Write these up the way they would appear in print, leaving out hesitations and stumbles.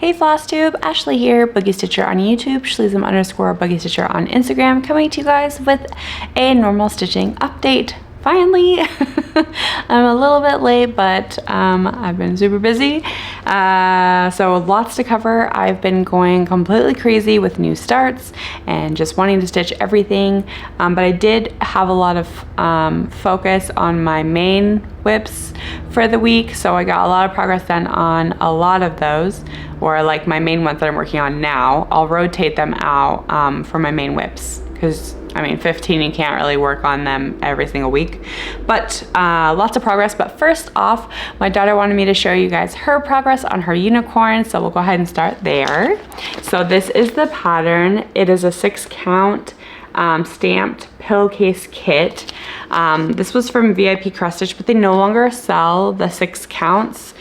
Hey Flosstube, Ashley here, Boogie Stitcher on YouTube, Schleezem_Boogie Stitcher on Instagram, coming to you guys with a normal stitching update. Finally! I'm a little bit late, but I've been super busy. So lots to cover. I've been going completely crazy with new starts and just wanting to stitch everything. But I did have a lot of focus on my main whips for the week. So I got a lot of progress done on a lot of those, or like my main ones that I'm working on now. I'll rotate them out for my main whips, because I mean 15, you can't really work on them every single week, but lots of progress. But first off, my daughter wanted me to show you guys her progress on her unicorn, so we'll go ahead and start there. So this is the pattern. It is a 6 count stamped pillowcase kit. This was from VIP Cross Stitch, but they no longer sell the 6 counts,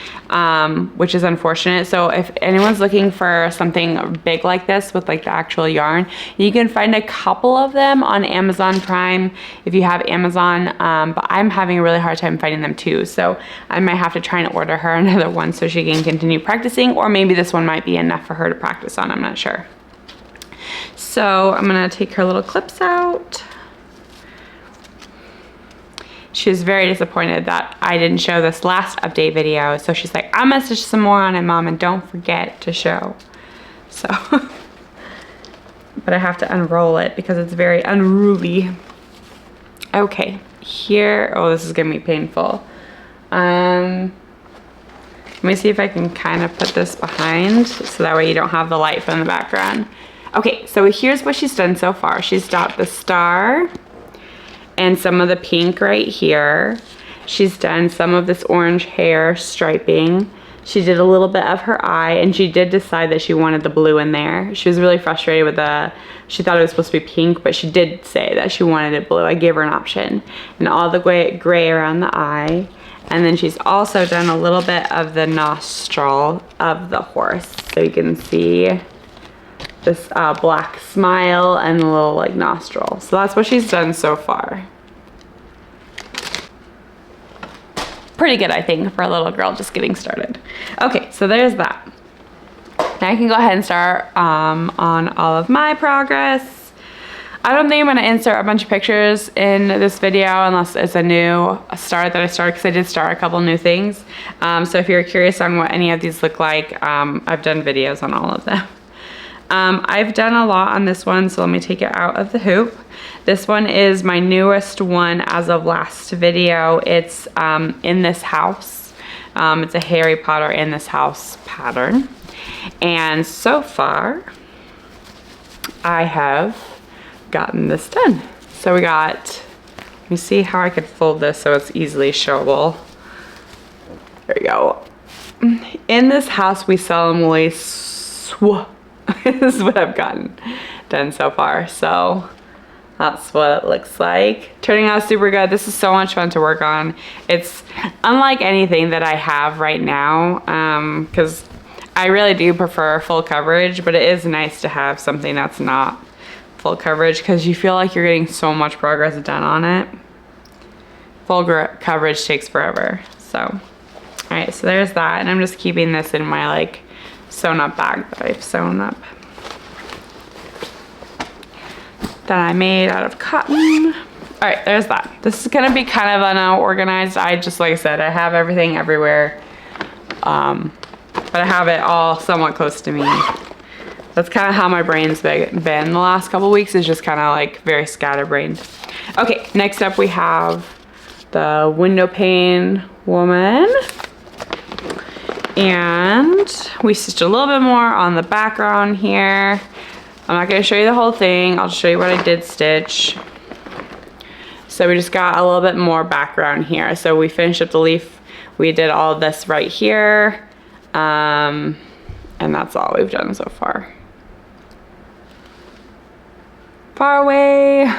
which is unfortunate. So if anyone's looking for something big like this with like the actual yarn, you can find a couple of them on Amazon Prime if you have Amazon, but I'm having a really hard time finding them too. So I might have to try and order her another one so she can continue practicing, or maybe this one might be enough for her to practice on, I'm not sure. So I'm gonna take her little clips out. She was very disappointed that I didn't show this last update video. So she's like, I'm gonna stitch some more on it, Mom, and don't forget to show. So, but I have to unroll it because it's very unruly. Okay, here, oh, this is gonna be painful. Let me see if I can kind of put this behind so that way you don't have the light from the background. Okay, so here's what she's done so far. She's got the star and some of the pink right here. She's done some of this orange hair striping. She did a little bit of her eye, and she did decide that she wanted the blue in there. She was really frustrated with she thought it was supposed to be pink, but she did say that she wanted it blue. I gave her an option. And all the gray around the eye. And then she's also done a little bit of the nostril of the horse. So you can see this black smile and a little like nostril. So that's what she's done so far. Pretty good, I think, for a little girl just getting started. Okay, so there's that. Now I can go ahead and start on all of my progress. I don't think I'm gonna insert a bunch of pictures in this video unless it's a new start that I started, because I did start a couple new things. So if you're curious on what any of these look like, I've done videos on all of them. I've done a lot on this one, so let me take it out of the hoop. This one is my newest one as of last video. It's in this house. It's a Harry Potter in this house pattern. And so far, I have gotten this done. So we got, let me see how I could fold this so it's easily showable. There you go. In this house, we solemnly this is what I've gotten done so far. So that's what it looks like. Turning out super good. This is so much fun to work on. It's unlike anything that I have right now, because I really do prefer full coverage, but it is nice to have something that's not full coverage because you feel like you're getting so much progress done on it. Full coverage takes forever. So, all right, so there's that. And I'm just keeping this in my like sewn up bag that I've sewn up, that I made out of cotton. All right, there's that. This is gonna be kind of unorganized. I just, like I said, I have everything everywhere, but I have it all somewhat close to me. That's kind of how my brain's been the last couple weeks, is just kind of like very scatterbrained. Okay, next up we have the window pane woman. And we stitched a little bit more on the background here. I'm not gonna show you the whole thing. I'll show you what I did stitch. So we just got a little bit more background here. So we finished up the leaf. We did all of this right here. And that's all we've done so far. Far away,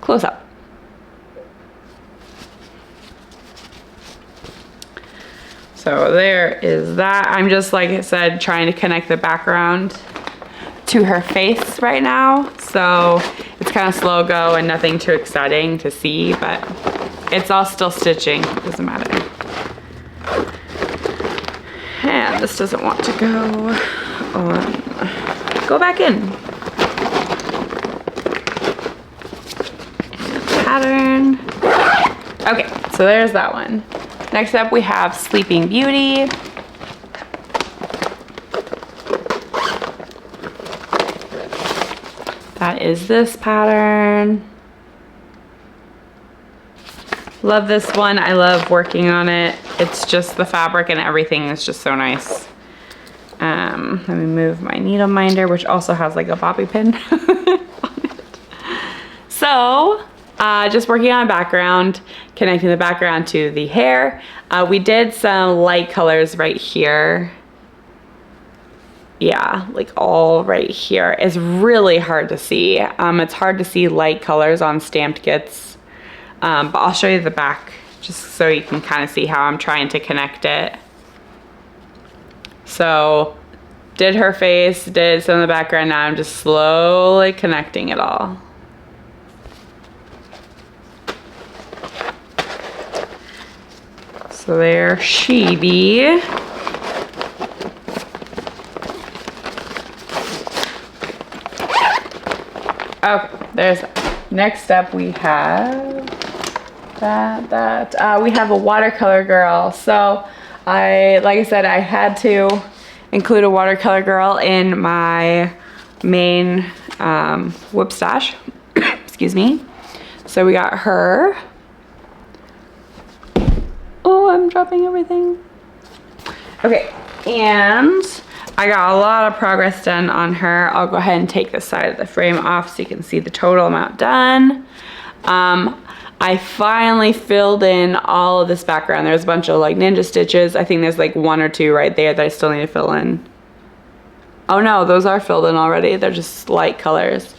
close up. So there is that. I'm just, like I said, trying to connect the background to her face right now. So it's kind of slow go and nothing too exciting to see, but it's all still stitching, doesn't matter. And this doesn't want to go on. Go back in. Pattern. Okay, so there's that one. Next up we have Sleeping Beauty. That is this pattern. Love this one. I love working on it. It's just the fabric and everything is just so nice. Let me move my needle minder, which also has like a bobby pin on it. So, just working on a background, connecting the background to the hair. We did some light colors right here. Yeah, like all right here. It's really hard to see. It's hard to see light colors on stamped kits. But I'll show you the back just so you can kind of see how I'm trying to connect it. So, did her face, did some of the background, now I'm just slowly connecting it all. So there's she be. Okay, there's that. Next up we have we have a watercolor girl. So like I said, I had to include a watercolor girl in my main whip stash. Excuse me. So we got her. Oh, I'm dropping everything. Okay, and I got a lot of progress done on her. I'll go ahead and take the side of the frame off so you can see the total amount done. I finally filled in all of this background. There's a bunch of like ninja stitches. I think there's like 1 or 2 right there that I still need to fill in. Oh no, those are filled in already. They're just light colors.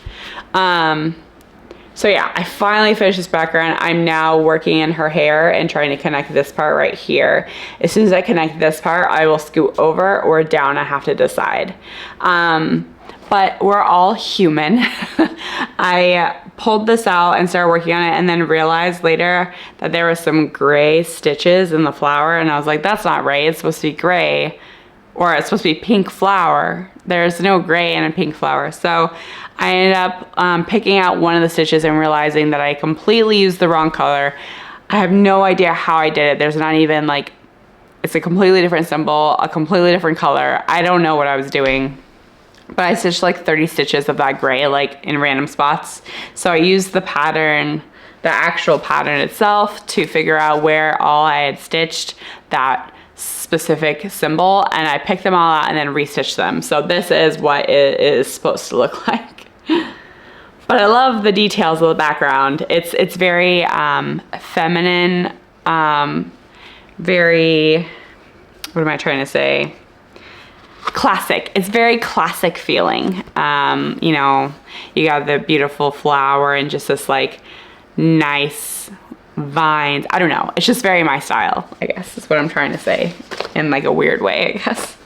So yeah, I finally finished this background. I'm now working in her hair and trying to connect this part right here. As soon as I connect this part, I will scoot over or down. I have to decide. But we're all human. I pulled this out and started working on it and then realized later that there was some gray stitches in the flower, and I was like, that's not right. It's supposed to be gray, or it's supposed to be pink flower. There's no gray in a pink flower. So I ended up picking out one of the stitches and realizing that I completely used the wrong color. I have no idea how I did it. There's not even like, it's a completely different symbol, a completely different color. I don't know what I was doing. But I stitched like 30 stitches of that gray, like in random spots. So I used the pattern, the actual pattern itself, to figure out where all I had stitched that specific symbol, and I picked them all out and then restitched them. So this is what it is supposed to look like. But I love the details of the background. It's very feminine, very, what am I trying to say? Classic. It's very classic feeling. You know, you got the beautiful flower and just this like nice vines. I don't know. It's just very my style, I guess is what I'm trying to say in like a weird way, I guess.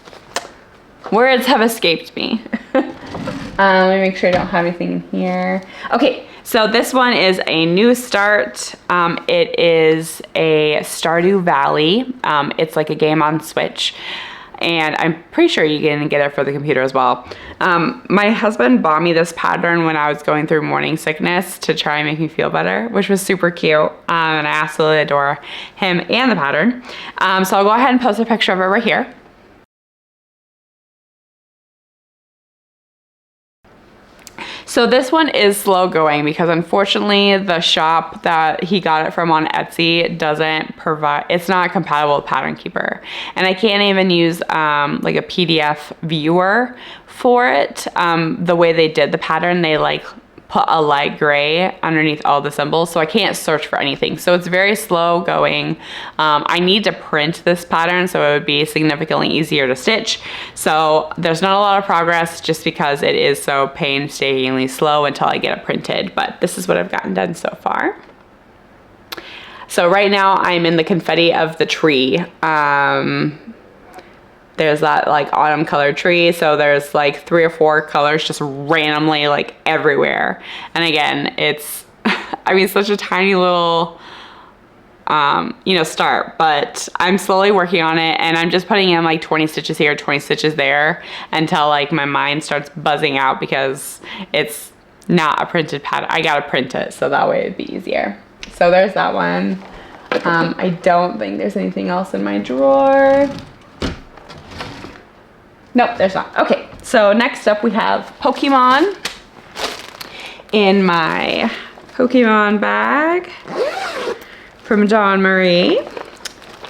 Words have escaped me. Let me make sure I don't have anything in here. Okay, so this one is a new start. It is a Stardew Valley. It's like a game on Switch. And I'm pretty sure you can get it for the computer as well. My husband bought me this pattern when I was going through morning sickness to try and make me feel better, which was super cute. And I absolutely adore him and the pattern. So I'll go ahead and post a picture of it right here. So this one is slow going because unfortunately the shop that he got it from on Etsy doesn't provide, it's not compatible with Pattern Keeper. And I can't even use like a PDF viewer for it. The way they did the pattern, they like put a light gray underneath all the symbols, so I can't search for anything. So it's very slow going. I need to print this pattern so it would be significantly easier to stitch. So there's not a lot of progress just because it is so painstakingly slow until I get it printed. But this is what I've gotten done so far. So right now I'm in the confetti of the tree. There's that like autumn colored tree, so there's like 3 or 4 colors just randomly like everywhere. And again, it's I mean such a tiny little you know, start, but I'm slowly working on it, and I'm just putting in like 20 stitches here, 20 stitches there until like my mind starts buzzing out because it's not a printed pattern. I gotta print it so that way it'd be easier. So there's that one. I don't think there's anything else in my drawer. Nope, there's not. Okay, so next up we have Pokemon in my Pokemon bag from John Marie.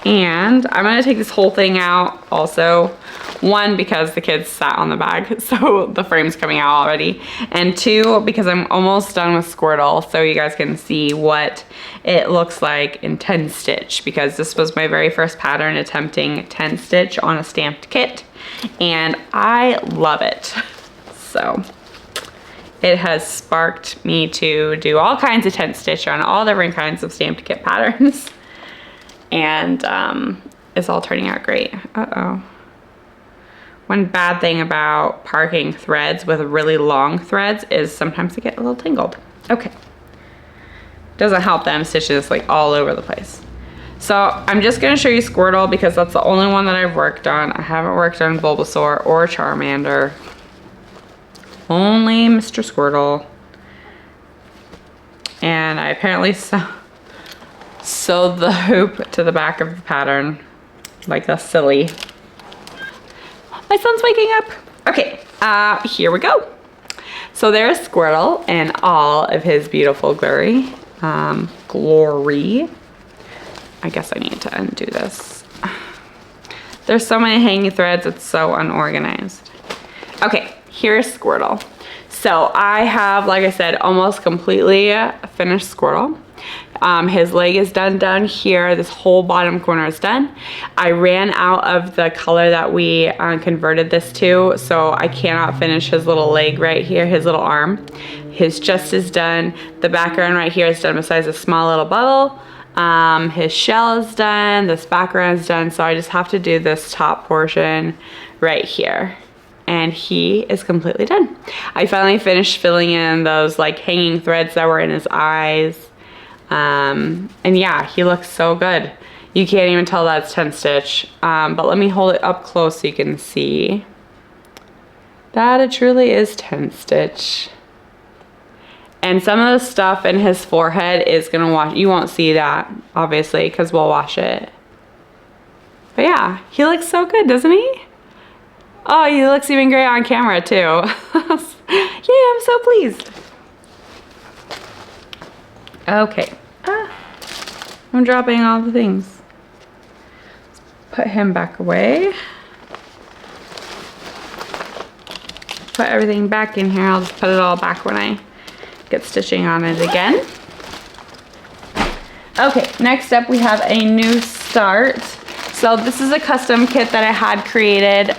And I'm gonna take this whole thing out also. One, because the kids sat on the bag, so the frame's coming out already. And two, because I'm almost done with Squirtle, so you guys can see what it looks like in 10 stitch, because this was my very first pattern attempting 10 stitch on a stamped kit, and I love it. So it has sparked me to do all kinds of 10 stitch on all different kinds of stamped kit patterns. And it's all turning out great. Uh-oh. One bad thing about parking threads with really long threads is sometimes they get a little tangled. Okay. Doesn't help that I'm stitching this like all over the place. So I'm just gonna show you Squirtle because that's the only one that I've worked on. I haven't worked on Bulbasaur or Charmander. Only Mr. Squirtle. And I apparently sewed the hoop to the back of the pattern like a silly. My son's waking up. Okay, here we go. So there's Squirtle and all of his beautiful glory. Glory. I guess I need to undo this. There's so many hanging threads, it's so unorganized. Okay, here's Squirtle. So I have, like I said, almost completely finished Squirtle. His leg is done down here. This whole bottom corner is done. I ran out of the color that we converted this to, so I cannot finish his little leg right here, his little arm. His chest is done. The background right here is done besides a small little bubble. His shell is done. This background is done, so I just have to do this top portion right here. And he is completely done. I finally finished filling in those like hanging threads that were in his eyes. And yeah, he looks so good. You can't even tell that's 10 stitch. But let me hold it up close so you can see that it truly is 10 stitch. And some of the stuff in his forehead is gonna wash. You won't see that, obviously, because we'll wash it. But yeah, he looks so good, doesn't he? Oh, he looks even great on camera too. Yeah, I'm so pleased. Okay. I'm dropping all the things. Let's put him back away. Put everything back in here. I'll just put it all back when I get stitching on it again. Okay, next up we have a new start. So this is a custom kit that I had created.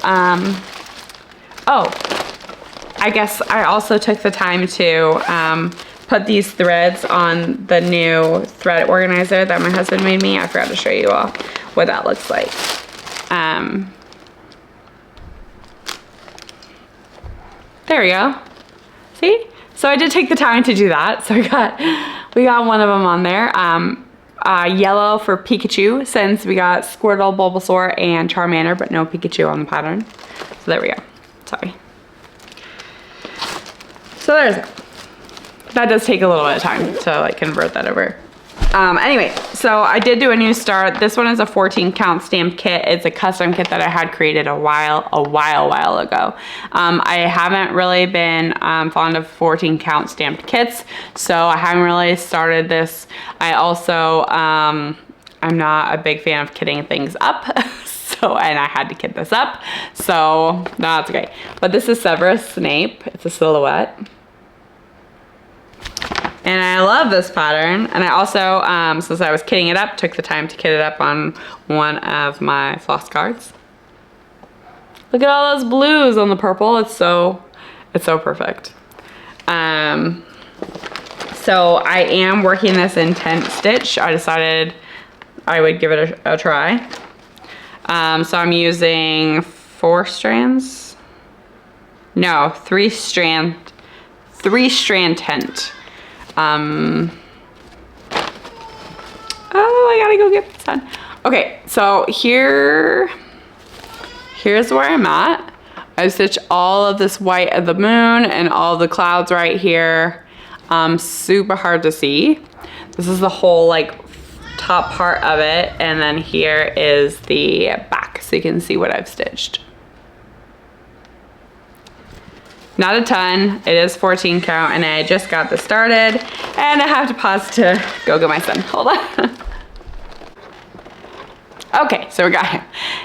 Oh, I guess I also took the time to put these threads on the new thread organizer that my husband made me. I forgot to show you all what that looks like. There we go. See? So I did take the time to do that. So we got one of them on there. Yellow for Pikachu, since we got Squirtle, Bulbasaur, and Charmander, but no Pikachu on the pattern. So there we go. Sorry. So there's it. That does take a little bit of time to like convert that over. Anyway, so I did do a new start. This one is a 14 count stamped kit. It's a custom kit that I had created a while ago. I haven't really been fond of 14 count stamped kits, so I haven't really started this. I also, I'm not a big fan of kitting things up. And I had to kit this up, so that's okay. But this is Severus Snape. It's a silhouette. And I love this pattern. And I also, since I was kitting it up, took the time to kit it up on one of my floss cards. Look at all those blues on the purple. It's so perfect. So I am working this in 10 stitch. I decided I would give it a try. So I'm using 4 strands. No, 3 strand tent. Oh, I I gotta go get this done. Okay, so here's where I'm at. I stitched all of this white of the moon and all the clouds right here. Super hard to see. This is the whole like top part of it, and then here is the back, so you can see what I've stitched. Not a ton, it is 14 count, and I just got this started, and I have to pause to go get my son. Hold on. Okay, so we got him.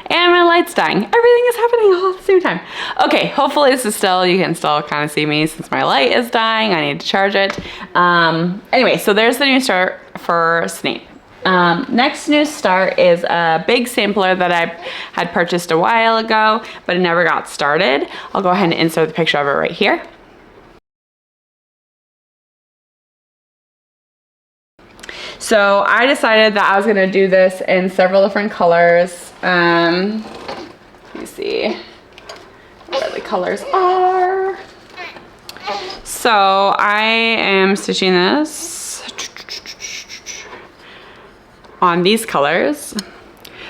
And my light's dying. Everything is happening all at the same time. Okay, hopefully this is still, you can still kind of see me since my light is dying. I need to charge it. Anyway, so there's the new start for Snape. Next new start is a big sampler that I had purchased a while ago, but it never got started. I'll go ahead and insert the picture of it right here. So I decided that I was gonna do this in several different colors. Let me see where the colors are. So I am stitching this on these colors.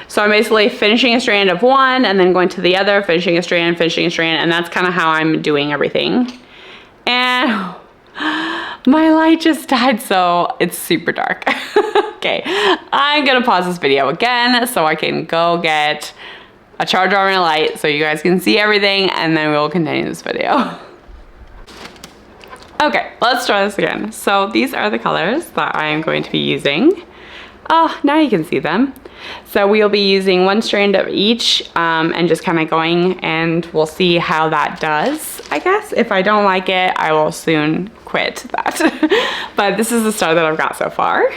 So I'm basically finishing a strand of one and then going to the other, finishing a strand, and that's kind of how I'm doing everything. And my light just died, so it's super dark. Okay, I'm gonna pause this video again so I can go get a charger on my light so you guys can see everything, and then we'll continue this video. Okay, let's try this again. So these are the colors that I am going to be using. Oh, now you can see them. So we'll be using one strand of each and just kind of going, and we'll see how that does, I guess. If I don't like it, I will soon quit that. But this is the start that I've got so far.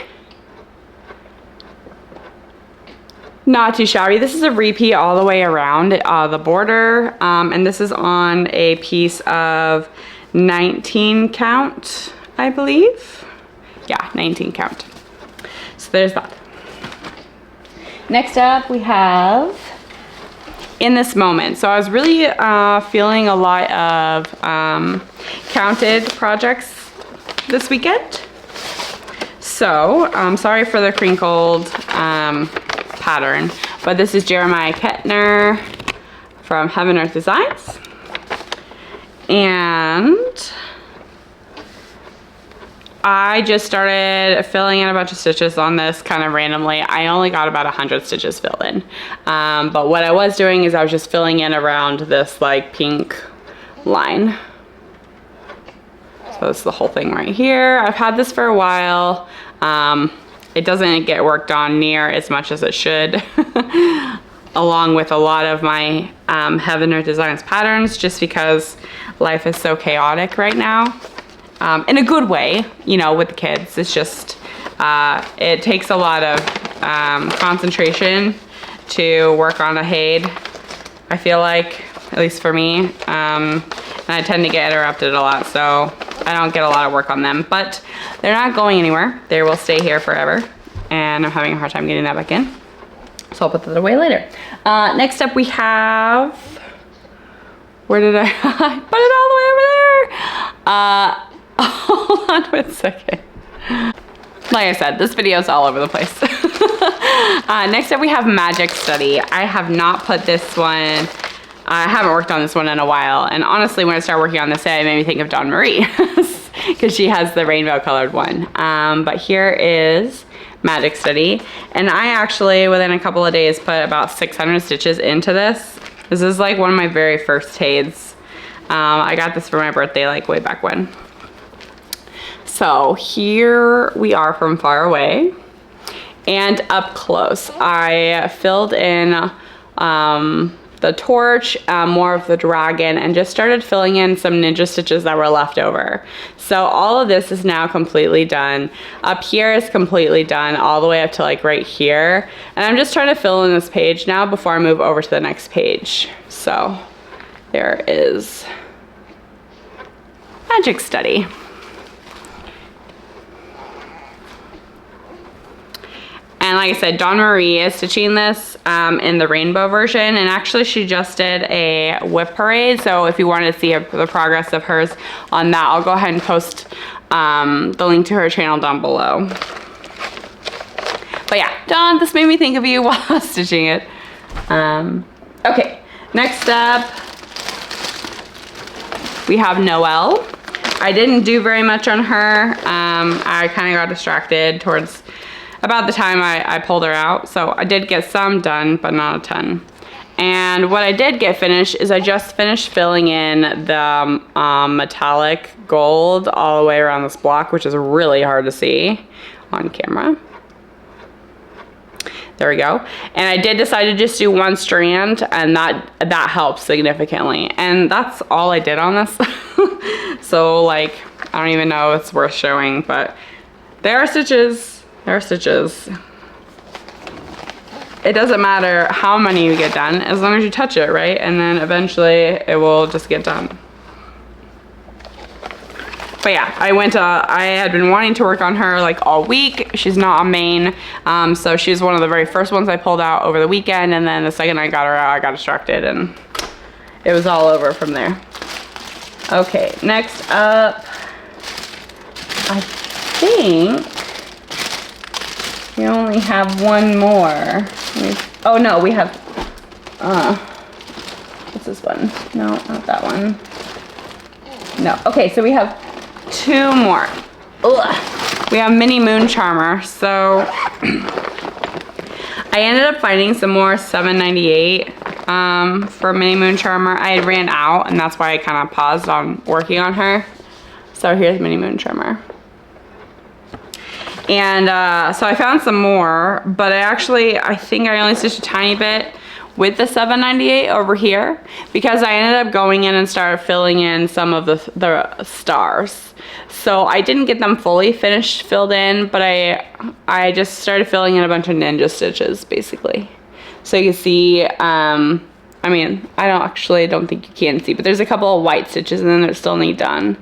Not too shabby. This is a repeat all the way around the border, and this is on a piece of 19 count, I believe. Yeah, 19 count. So there's that. Next up we have In This Moment. So I was really feeling a lot of counted projects this weekend. So I'm sorry for the crinkled pattern, but this is Jeremiah Kettner from Heaven Earth Designs. And I just started filling in a bunch of stitches on this kind of randomly. I only got about 100 stitches filled in. But what I was doing is I was just filling in around this like pink line. So this is the whole thing right here. I've had this for a while. It doesn't get worked on near as much as it should, along with a lot of my Heaven Earth Designs patterns, just because life is so chaotic right now. In a good way, you know, with the kids. It's just, it takes a lot of concentration to work on a HAID, I feel like, at least for me. And I tend to get interrupted a lot, so I don't get a lot of work on them. But they're not going anywhere. They will stay here forever. And I'm having a hard time getting that back in. So I'll put that away later. Next up we have, where did I put it all the way over there? Hold on one second. Like I said, this video is all over the place. Next up we have Magic Study. I have not put this one, I haven't worked on this one in a while. And honestly, when I started working on this, it made me think of Dawn Marie because she has the rainbow colored one. But here is Magic Study. And I actually, within a couple of days, put about 600 stitches into this. This is like one of my very first HAIDs. I got this for my birthday, like way back when. So here we are from far away and up close. I filled in the torch, more of the dragon, and just started filling in some ninja stitches that were left over. So all of this is now completely done. Up here is completely done all the way up to like right here. And I'm just trying to fill in this page now before I move over to the next page. So there is Magic Study. And like I said, Dawn Marie is stitching this in the rainbow version, and actually she just did a whip parade, so if you wanted to see the progress of hers on that, I'll go ahead and post the link to her channel down below. But yeah, Dawn, this made me think of you while I was stitching it. Okay, next up, we have Noel. I didn't do very much on her. I kind of got distracted towards about the time I pulled her out. So I did get some done, but not a ton. And what I did get finished is I just finished filling in the metallic gold all the way around this block, which is really hard to see on camera. There we go. And I did decide to just do one strand, and that helps significantly. And that's all I did on this. So like, I don't even know if it's worth showing, but there are stitches. There are stitches. It doesn't matter how many you get done, as long as you touch it, right? And then eventually it will just get done. But yeah, I had been wanting to work on her like all week. She's not a main, so she's one of the very first ones I pulled out over the weekend, and then the second I got her out, I got distracted, and it was all over from there. Okay, next up, I think we only have one more. Oh no, we have, what's this one? No, not that one. No, okay, so we have two more. Ugh. We have Mini Moon Charmer. So I ended up finding some more $7.98 for Mini Moon Charmer. I had ran out, and that's why I kind of paused on working on her. So here's Mini Moon Charmer. And so I found some more, but I think I only stitched a tiny bit with the $7.98 over here, because I ended up going in and started filling in some of the stars. So I didn't get them fully filled in, but I just started filling in a bunch of ninja stitches, basically. So you can see, I mean, I don't think you can see, but there's a couple of white stitches and then that still need done.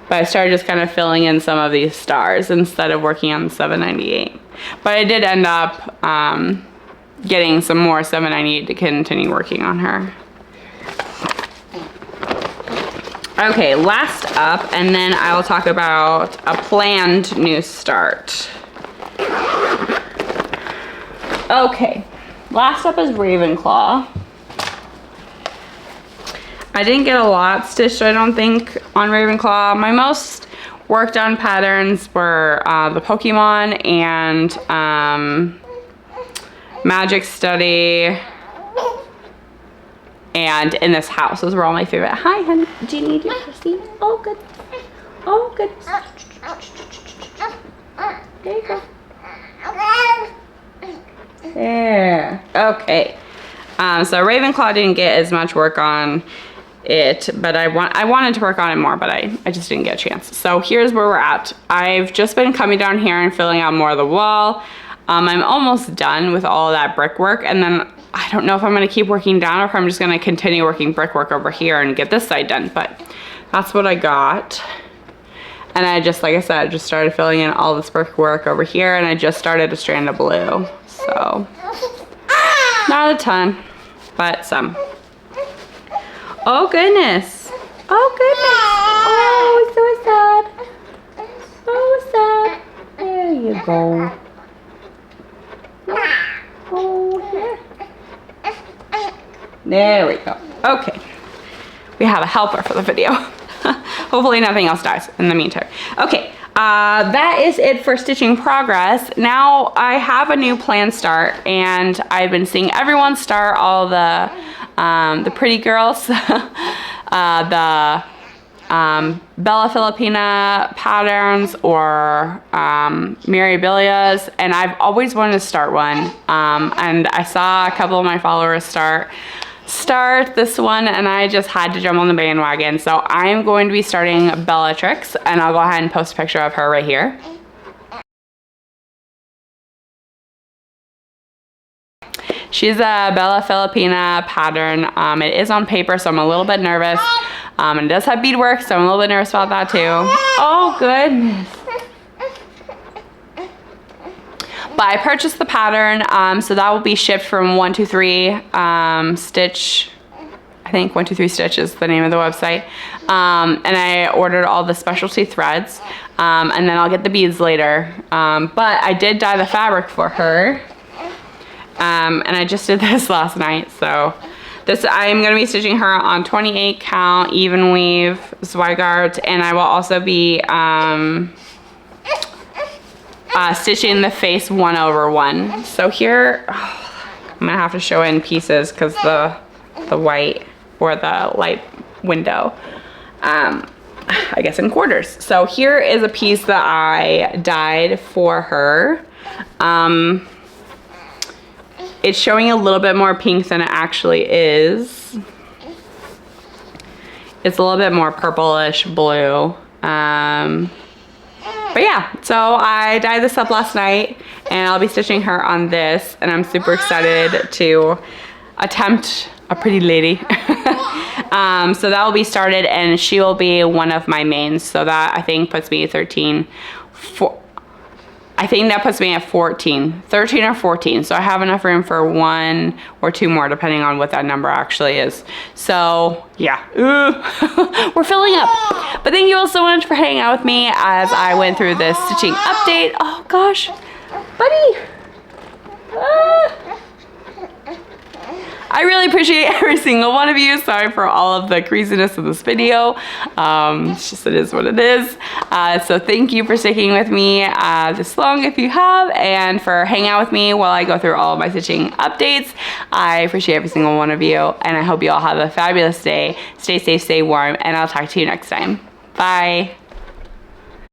But I started just kind of filling in some of these stars instead of working on the $7.98. But I did end up getting some more $7.98 to continue working on her. Okay, last up, and then I will talk about a planned new start. Okay, last up is Ravenclaw. I didn't get a lot stitched, I don't think, on Ravenclaw. My most worked on patterns were the Pokemon and Magic Study and In This House. Those were all my favorite. Hi, honey. Do you need your pussy? Oh, good. Oh, good. There you go. There. Okay. So Ravenclaw didn't get as much work on it, but I wanted to work on it more, but I just didn't get a chance. So here's where we're at. I've just been coming down here and filling out more of the wall. I'm almost done with all of that brickwork, and then I don't know if I'm going to keep working down or if I'm just going to continue working brickwork over here and get this side done, but that's what I got. And I just, like I said, I just started filling in all this brickwork over here, and I just started a strand of blue. So not a ton, but some. Oh goodness. Oh goodness. Oh, so sad. So sad. There you go. Oh, here. There we go. Okay. We have a helper for the video. Hopefully nothing else dies in the meantime. Okay. That is it for stitching progress. Now I have a new plan start, and I've been seeing everyone start all the pretty girls, the Bella Filipina patterns or Mirabilias, and I've always wanted to start one, and I saw a couple of my followers start this one, and I just had to jump on the bandwagon. So I'm going to be starting Bellatrix, and I'll go ahead and post a picture of her right here. She's a Bella Filipina pattern. It is on paper, so I'm a little bit nervous. And it does have beadwork, so I'm a little bit nervous about that too. Oh goodness. But I purchased the pattern, so that will be shipped from 123 stitch. I I think 123 Stitch is the name of the website. And I ordered all the specialty threads. And then I'll get the beads later. But I did dye the fabric for her. And I just did this last night. So this, I'm going to be stitching her on 28 count even weave Zweigart. And I will also be stitching the face 1/1. So here, I'm going to have to show it in pieces because the white or the light window. I guess in quarters. So here is a piece that I dyed for her. It's showing a little bit more pink than it actually is. It's a little bit more purplish blue. But yeah, so I dyed this up last night and I'll be stitching her on this, and I'm super excited to attempt a pretty lady. So that will be started and she will be one of my mains. So that I think puts me at 13. I think that puts me at 14, 13 or 14. So I have enough room for 1 or 2 more depending on what that number actually is. So yeah, we're filling up. But thank you all so much for hanging out with me as I went through this stitching update. Oh gosh, buddy. I really appreciate every single one of you. Sorry for all of the craziness of this video. It's just, it is what it is. So thank you for sticking with me this long if you have, and for hanging out with me while I go through all of my stitching updates. I appreciate every single one of you, and I hope you all have a fabulous day. Stay safe, stay warm, and I'll talk to you next time. Bye.